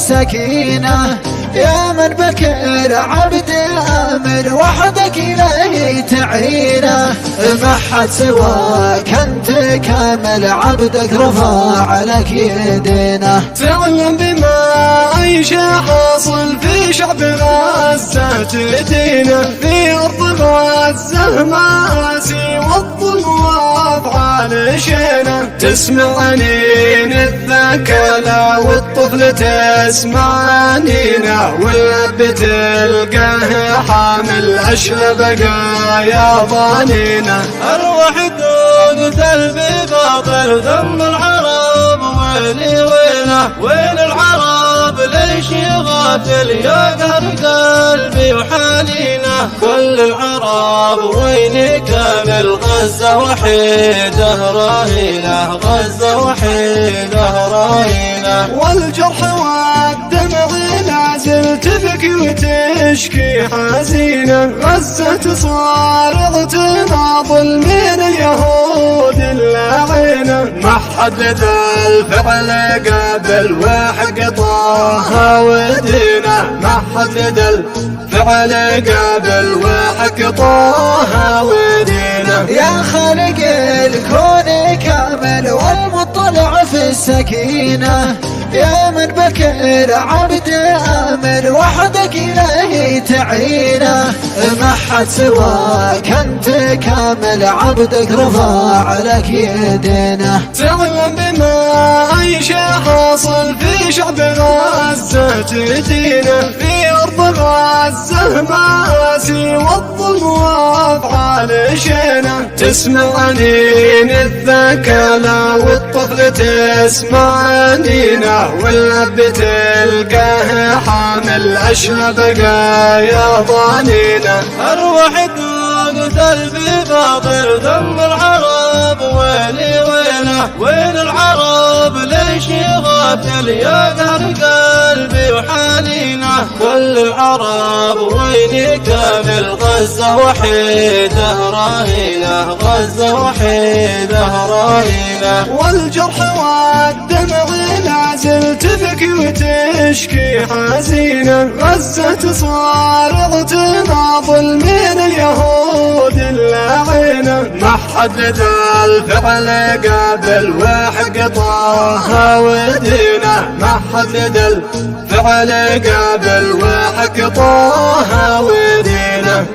السكينة، يا من بك العبد آمن وحدك إليه تعينه. ما حد سواك أنت كامل، عبدك رفع لك يدينه. تعلم بما عيش حاصل في شعب غزة تدينه، في أرض غزة مآسي والظلم وأفعال شينه. تسمع أنين الثكلى والطفل تسمع أنينه، والأب تلقاه حامل أشلى بقايا ضنينه. أروح دود ثلبي باطل ذم العرب ويلي وينه، وين العرب ليش يغافل يا قهر قلبي وحنينه. كل العرب وين كامل، غزة وحيده رهينه، غزة وحيده رهينه. والجرح والدمع نازل تبكي وتشكي حزينة، غزة صارت تناضل من اليهود اللاعينة. ما حدد الفعل قبل وحق طه ودينه، ما حدد الفعل قبل وحق طه ودينه. يا خالق الكون كامل والمطلع في السكينة، يا من بك العبد آمن وحدك إليه تعينه. ما حد سواك أنت كامل، عبدك رفع لك يدينه. تعلم بما عيش حاصل في شعب غزة تدينه، في أرض غزة مآسي والظلم وأفعال شينه. تسمع أنين الثكلى والطفل تسمع أنينه، والأب تلقاه حامل أشلى بقايا ضنينه. أروح دود ثلبي باطل ذم العرب ويلي وينه، وين العرب ليش يغافل يا قهر قلبي وحنينه. كل العرب وين كامل، غزة وحيده رهينه، غزة وحيده رهينه. والجرح والدمع نازل تبكي وتشكي حزينة، غزة صارت تناضل من اليهود اللاعينة. ما حدد الفعل قبل وحق طه ودينه، ما حدد الفعل قبل وحق طه ودينه.